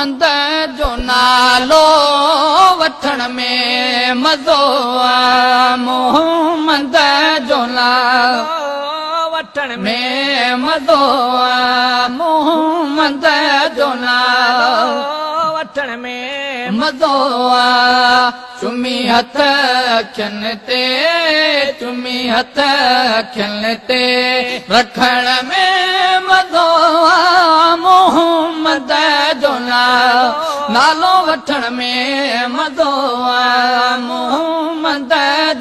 मोहम्मद जो नालो वठण में मज़ो आ मोहम्मद जो नालो वठण में मज़ो आ मोहम्मद जो नालो वठण में मज़ो आ चुमी हथ अखियुनि ते चुमी हथ अखियुनि ते रखण में मज़ो आ मोहम्मद जो नालो वठण में मज़ो आ मोहम्मद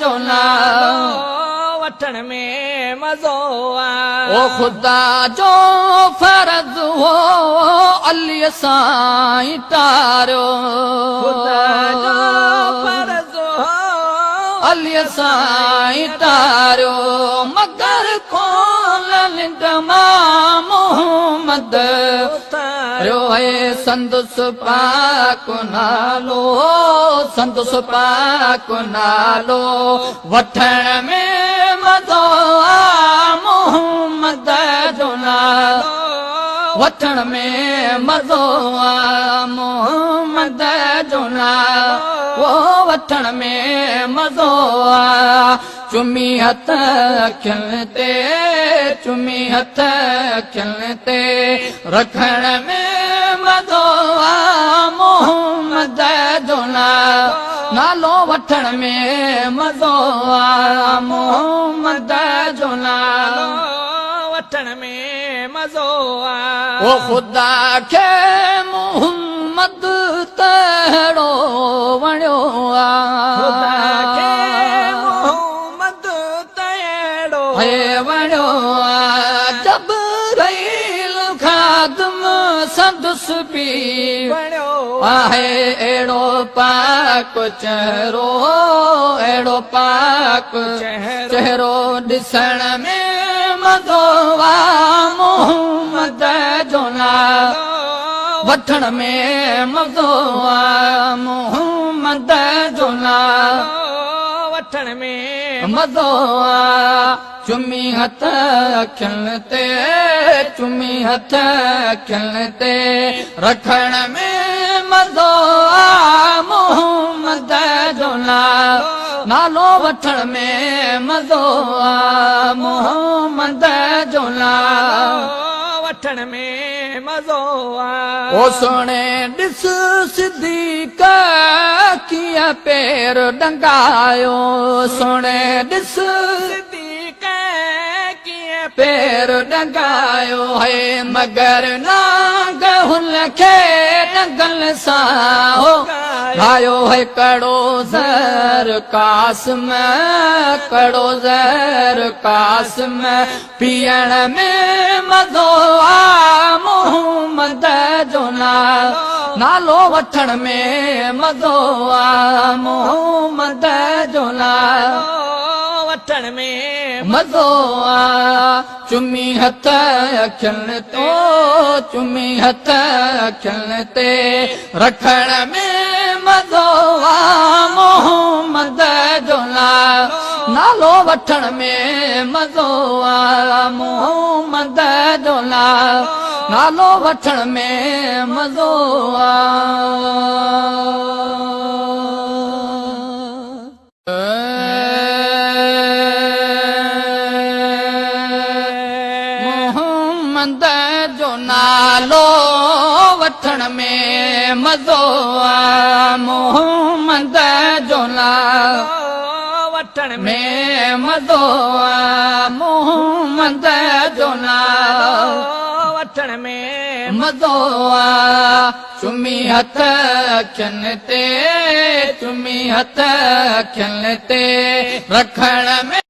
जो नालो वठण में मज़ो आ ओ ख़ुदा जो फर्ज़ हो अली साईं तारियो ख़ुदा जो फर्ज़ हो अली साईं तारियो मगर कोन तमाम मोहम्मद तारियो है संदस पाक नालो संदस पाक नालो वठण में मज़ो आ मोहम्मद जो नालो वठण में मज़ो आ मोहम्मद जो नालो वठण में मज़ो आ चुमी हथ अखियुनि ते चुमी हथ अखियुनि ते रखण में मज़ो आ मोहम्मद जो नालो वठण में मज़ो आ मोहम्मद जो नालो वठण में मज़ो आ ओ ख़ुदा खे मोहम्मद तहिड़ो वणियो आ ख़ुदा खे मोहम्मद तहिड़ो वणियो आ जबरील ख़ादिम संदसि पी वणियो आहे अहिड़ो पाक चहिरो अहिड़ो पाक चहिरो ॾिसण में मज़ो आ मोहम्मद जो नालो वठण में मज़ो आ मोहम्मद जो नालो वठण में मज़ो आ चुमी हथ अखियुनि ते चुमी हथ अखियुनि ते रखण में मज़ो आ मोहम्मद जो नालो वठण में मज़ो आ मोहम्मद जो नालो वठण में मज़ो आ ओ सोणे ॾिस सिद्दीक़ कीअं पेर डंगायो सोणे ॾिस सिद्दीक़ कीअं पेर डंगायो है मगर नाग हुनखे डंगल सां आयो है कड़ो ज़र कासिम कड़ो ज़र कासिम पीअण में मज़ो आ मोहम्मद जो नालो वठण में मज़ो आ मोहम्मद जो नालो वठण में मज़ो आ चुमी हथ अखियुनि ते चुमी हथ अखियुनि ते रखण में मज़ो आ मोहम्मद जो नालो वठण में मज़ो आ मोहम्मद जो नालो वठण में मज़ो आ मोहम्मद जो नालो वठण में मज़ो आ मोहम्मद जो नालो वठण में मज़ो आ मोहम्मद जो नालो वठण में मज़ो आ चुमी हथ अखियुनि ते चुमी हथ अखियुनि ते रखण में